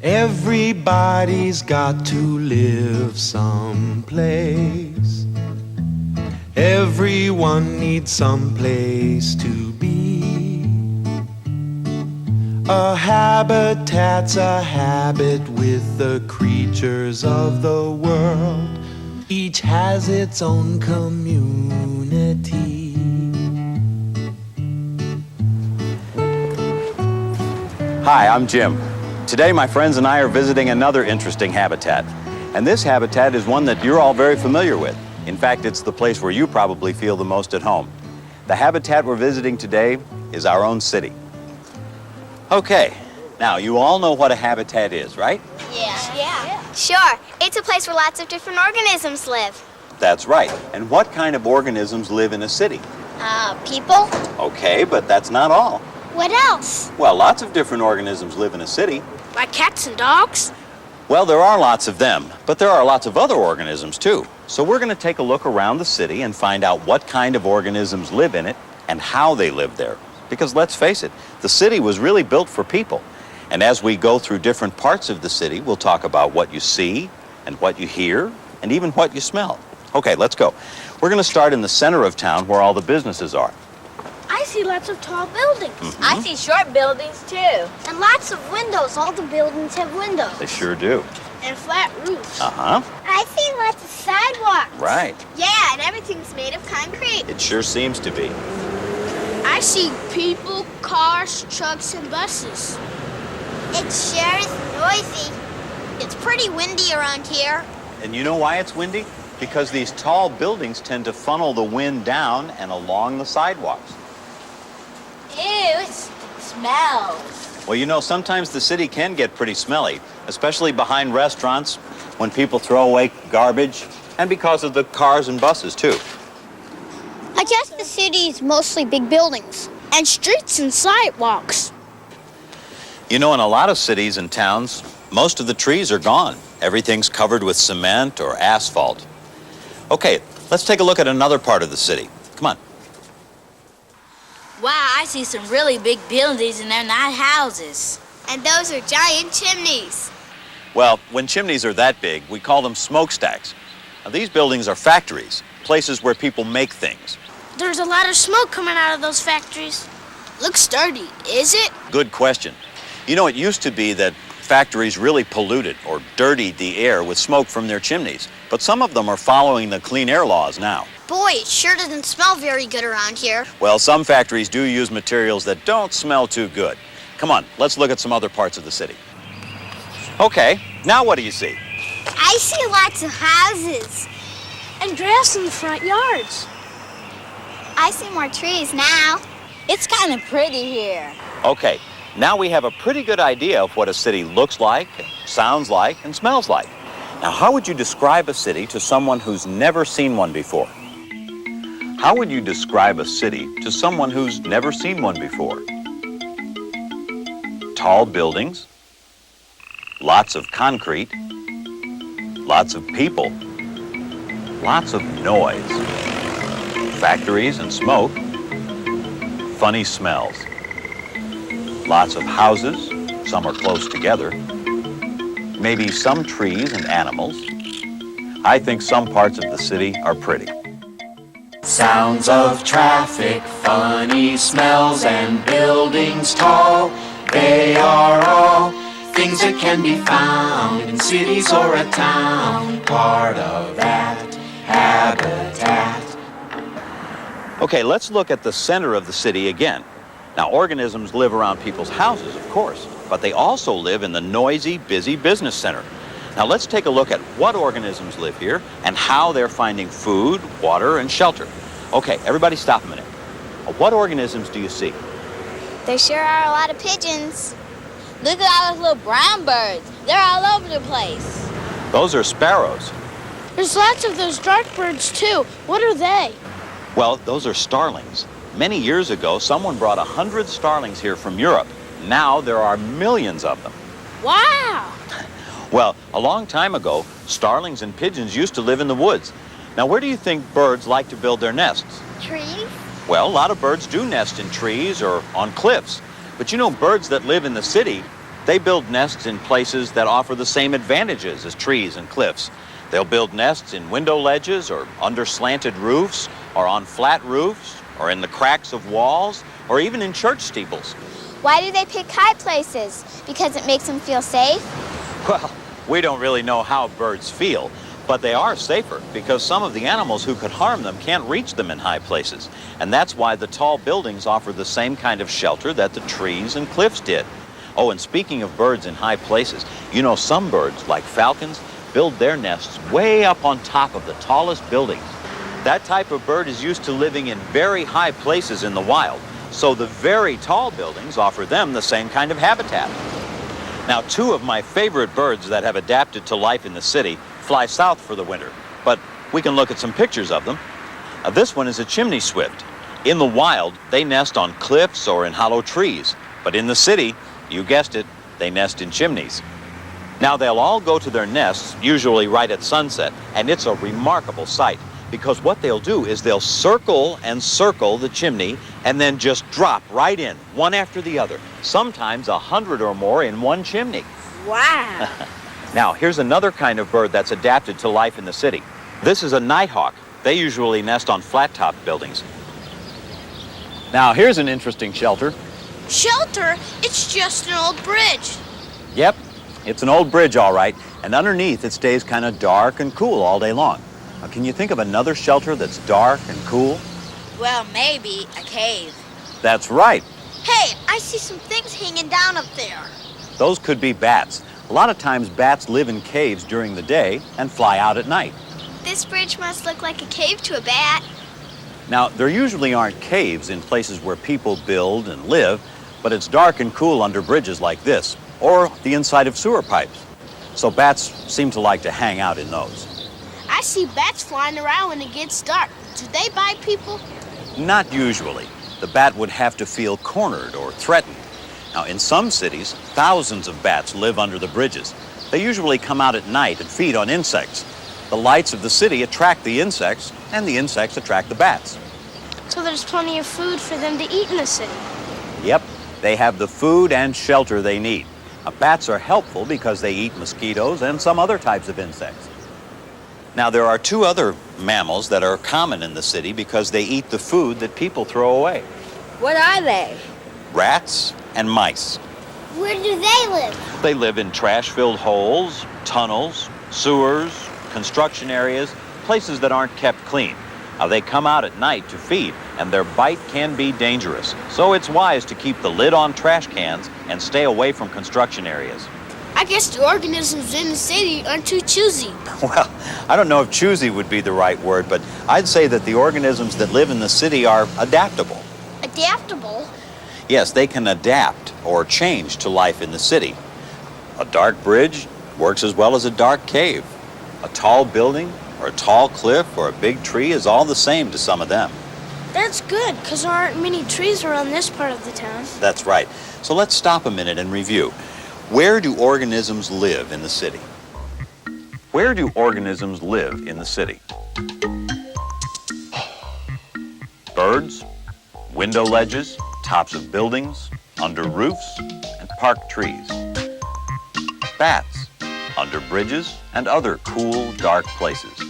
Everybody's got to live someplace. Everyone needs some place to be. A habitat's a habit with the creatures of the world. Each has its own community. Hi, I'm Jim. Today my friends and I are visiting another interesting habitat. And this habitat is one that you're all very familiar with. In fact, it's the place where you probably feel the most at home. The habitat we're visiting today is our own city. Okay, now you all know what a habitat is, right? Yeah. Sure. It's a place where lots of different organisms live. That's right. And what kind of organisms live in a city? People? Okay, but that's not all. What else? Well, lots of different organisms live in a city. Like cats and dogs? Well, there are lots of them, but there are lots of other organisms too. So we're going to take a look around the city and find out what kind of organisms live in it and how they live there. Because let's face it, the city was really built for people. And as we go through different parts of the city, we'll talk about what you see and what you hear and even what you smell. Okay, let's go. We're going to start in the center of town where all the businesses are. I see lots of tall buildings. Mm-hmm. I see short buildings too. And lots of windows. All the buildings have windows. They sure do. And flat roofs. Uh-huh. I see lots of sidewalks. Right. Yeah, and everything's made of concrete. It sure seems to be. I see people, cars, trucks, and buses. It sure is noisy. It's pretty windy around here. And you know why it's windy? Because these tall buildings tend to funnel the wind down and along the sidewalks. Ew, it smells. Well, you know, sometimes the city can get pretty smelly, especially behind restaurants, when people throw away garbage, and because of the cars and buses, too. I guess the city is mostly big buildings. And streets and sidewalks. You know, in a lot of cities and towns, most of the trees are gone. Everything's covered with cement or asphalt. Okay, let's take a look at another part of the city. Come on. Wow, I see some really big buildings and they're not houses. And those are giant chimneys. Well, when chimneys are that big, we call them smokestacks. Now, these buildings are factories, places where people make things. There's a lot of smoke coming out of those factories. Looks dirty, is it? Good question. You know, it used to be that factories really polluted or dirtied the air with smoke from their chimneys, but some of them are following the clean air laws now. Boy, it sure doesn't smell very good around here. Well, some factories do use materials that don't smell too good. Come on, let's look at some other parts of the city. Okay, now what do you see? I see lots of houses. And grass in the front yards. I see more trees now. It's kind of pretty here. Okay, now we have a pretty good idea of what a city looks like, sounds like, and smells like. Now, how would you describe a city to someone who's never seen one before? How would you describe a city to someone who's never seen one before? Tall buildings, lots of concrete, lots of people, lots of noise, factories and smoke, funny smells, lots of houses, some are close together, maybe some trees and animals. I think some parts of the city are pretty. Sounds of traffic, funny smells, and buildings tall. They are all things that can be found in cities or a town. Part of that habitat. Okay, let's look at the center of the city again. Now, organisms live around people's houses, of course, but they also live in the noisy, busy business center. Now, let's take a look at what organisms live here and how they're finding food, water, and shelter. Okay, everybody stop a minute. What organisms do you see? There sure are a lot of pigeons. Look at all those little brown birds. They're all over the place. Those are sparrows. There's lots of those dark birds, too. What are they? Well, those are starlings. Many years ago, someone brought 100 starlings here from Europe. Now there are millions of them. Wow! Well, a long time ago, starlings and pigeons used to live in the woods. Now, where do you think birds like to build their nests? Trees? Well, a lot of birds do nest in trees or on cliffs. But you know, birds that live in the city They build nests in places that offer the same advantages as trees and cliffs. They'll build nests in window ledges or under slanted roofs or on flat roofs or in the cracks of walls or even in church steeples. Why do they pick high places? Because it makes them feel safe? Well, we don't really know how birds feel, but they are safer because some of the animals who could harm them can't reach them in high places. And that's why the tall buildings offer the same kind of shelter that the trees and cliffs did. Oh, and speaking of birds in high places, you know some birds, like falcons, build their nests way up on top of the tallest buildings. That type of bird is used to living in very high places in the wild, so the very tall buildings offer them the same kind of habitat. Now, two of my favorite birds that have adapted to life in the city fly south for the winter, but we can look at some pictures of them. This one is a chimney swift. In the wild, they nest on cliffs or in hollow trees, but in the city, you guessed it, they nest in chimneys. Now, they'll all go to their nests, usually right at sunset, and it's a remarkable sight because what they'll do is they'll circle and circle the chimney and then just drop right in, one after the other, sometimes 100 or more in one chimney. Wow. Now, here's another kind of bird that's adapted to life in the city. This is a nighthawk. They usually nest on flat-top buildings. Now, here's an interesting shelter. Shelter? It's just an old bridge. Yep, it's an old bridge, all right, and underneath it stays kind of dark and cool all day long. Now, can you think of another shelter that's dark and cool? Well, maybe a cave. That's right. Hey, I see some things hanging down up there. Those could be bats. A lot of times bats live in caves during the day and fly out at night. This bridge must look like a cave to a bat. Now, there usually aren't caves in places where people build and live, but it's dark and cool under bridges like this, or the inside of sewer pipes. So bats seem to like to hang out in those. I see bats flying around when it gets dark. Do they bite people? Not usually. The bat would have to feel cornered or threatened. Now, in some cities, thousands of bats live under the bridges. They usually come out at night and feed on insects. The lights of the city attract the insects, and the insects attract the bats. So there's plenty of food for them to eat in the city. Yep, they have the food and shelter they need. Now, bats are helpful because they eat mosquitoes and some other types of insects. Now, there are two other mammals that are common in the city because they eat the food that people throw away. What are they? Rats and mice. Where do they live? They live in trash-filled holes, tunnels, sewers, construction areas, places that aren't kept clean. Now, they come out at night to feed, and their bite can be dangerous. So it's wise to keep the lid on trash cans and stay away from construction areas. I guess the organisms in the city aren't too choosy. Well, I don't know if choosy would be the right word, but I'd say that the organisms that live in the city are adaptable. Adaptable? Yes, they can adapt or change to life in the city. A dark bridge works as well as a dark cave. A tall building or a tall cliff or a big tree is all the same to some of them. That's good, because there aren't many trees around this part of the town. That's right. So let's stop a minute and review. Where do organisms live in the city? Where do organisms live in the city? Birds, window ledges, tops of buildings, under roofs, and park trees. Bats, under bridges and other cool, dark places.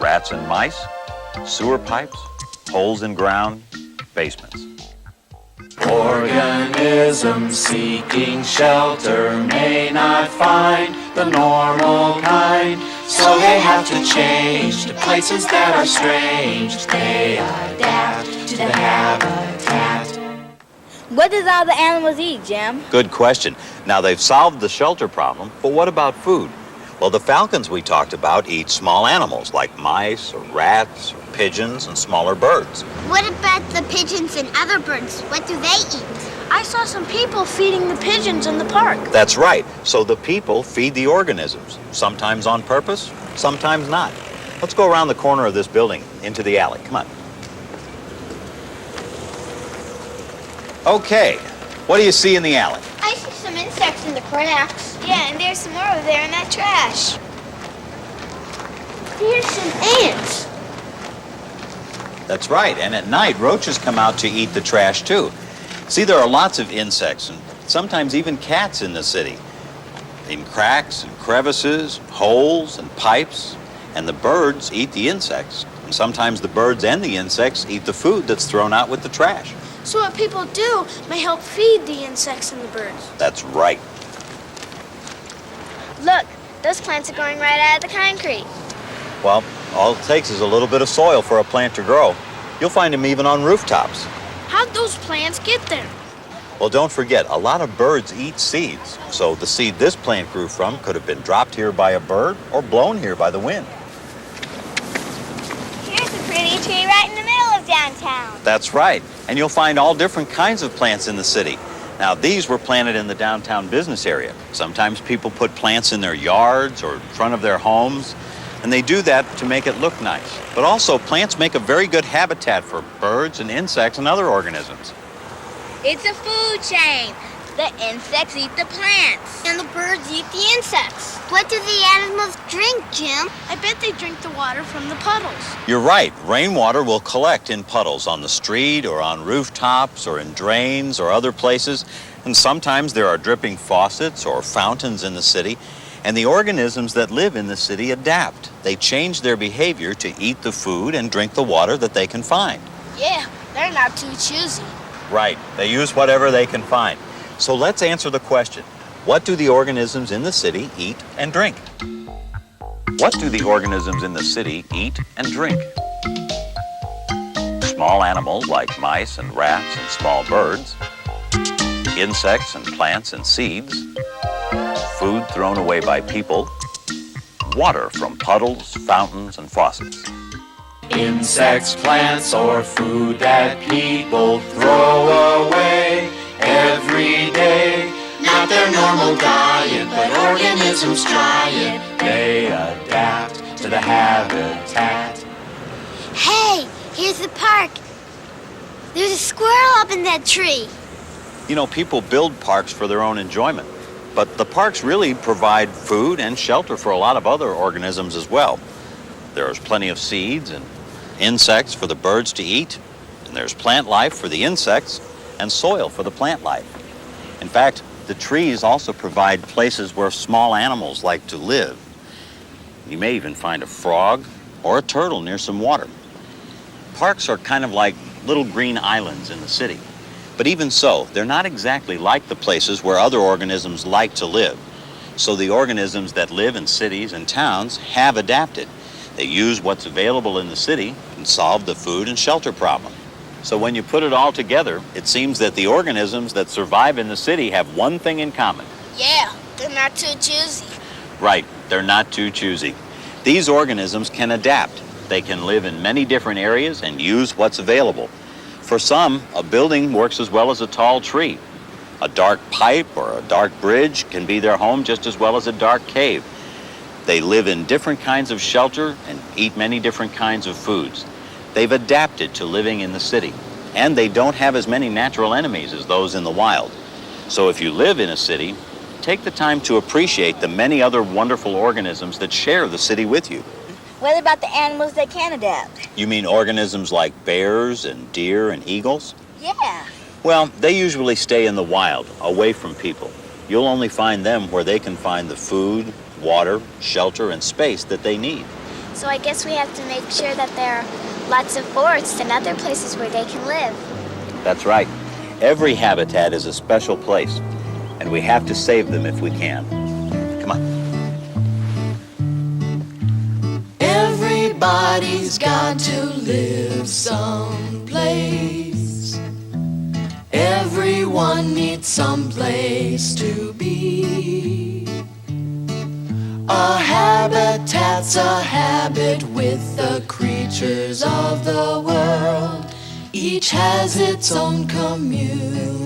Rats and mice, sewer pipes, holes in ground, basements. Organisms seeking shelter may not find the normal kind, so they have to change to places that are strange. They adapt to the habitat. What does all the animals eat, Jim? Good question. Now, they've solved the shelter problem, but what about food? Well, the falcons we talked about eat small animals like mice or rats or pigeons and smaller birds. What about the pigeons and other birds? What do they eat? I saw some people feeding the pigeons in the park. That's right. So the people feed the organisms, sometimes on purpose, sometimes not. Let's go around the corner of this building into the alley. Come on. Okay, what do you see in the alley? I see some insects in the cracks. Yeah, and there's some more over there in that trash. Here's some ants. That's right, and at night, roaches come out to eat the trash too. See, there are lots of insects and sometimes even cats in the city, in cracks and crevices, holes and pipes. And the birds eat the insects. And sometimes the birds and the insects eat the food that's thrown out with the trash. So what people do may help feed the insects and the birds. That's right. Look, those plants are growing right out of the concrete. Well, all it takes is a little bit of soil for a plant to grow. You'll find them even on rooftops. How'd those plants get there? Well, don't forget, a lot of birds eat seeds. So the seed this plant grew from could have been dropped here by a bird or blown here by the wind. Here's a pretty tree right in the middle of downtown. That's right. And you'll find all different kinds of plants in the city. Now, these were planted in the downtown business area. Sometimes people put plants in their yards or in front of their homes, and they do that to make it look nice. But also, plants make a very good habitat for birds and insects and other organisms. It's a food chain. The insects eat the plants. And the birds eat the insects. What do the animals drink, Jim? I bet they drink the water from the puddles. You're right. Rainwater will collect in puddles on the street or on rooftops or in drains or other places. And sometimes there are dripping faucets or fountains in the city. And the organisms that live in the city adapt. They change their behavior to eat the food and drink the water that they can find. Yeah, they're not too choosy. Right. They use whatever they can find. So let's answer the question. What do the organisms in the city eat and drink? What do the organisms in the city eat and drink? Small animals like mice and rats and small birds, insects and plants and seeds, food thrown away by people, water from puddles, fountains, and faucets. Insects, plants, or food that people throw away every day. Not their normal diet, but organisms try it. They adapt to the habitat. Hey, here's the park. There's a squirrel up in that tree. You know, people build parks for their own enjoyment, but the parks really provide food and shelter for a lot of other organisms as well. There's plenty of seeds and insects for the birds to eat, and there's plant life for the insects and soil for the plant life. In fact, the trees also provide places where small animals like to live. You may even find a frog or a turtle near some water. Parks are kind of like little green islands in the city. But even so, they're not exactly like the places where other organisms like to live. So the organisms that live in cities and towns have adapted. They use what's available in the city and solve the food and shelter problem. So when you put it all together, it seems that the organisms that survive in the city have one thing in common. Yeah, they're not too choosy. Right, they're not too choosy. These organisms can adapt. They can live in many different areas and use what's available. For some, a building works as well as a tall tree. A dark pipe or a dark bridge can be their home just as well as a dark cave. They live in different kinds of shelter and eat many different kinds of foods. They've adapted to living in the city, and they don't have as many natural enemies as those in the wild. So if you live in a city, take the time to appreciate the many other wonderful organisms that share the city with you. What about the animals that can adapt? You mean organisms like bears and deer and eagles? Yeah. Well, they usually stay in the wild, away from people. You'll only find them where they can find the food, water, shelter, and space that they need. So I guess we have to make sure that there are lots of forests and other places where they can live. That's right. Every habitat is a special place, and we have to save them if we can. Come on. Everybody's got to live someplace. Everyone needs someplace to be. A habitat's a habit with the creatures of the world. Each has its own community.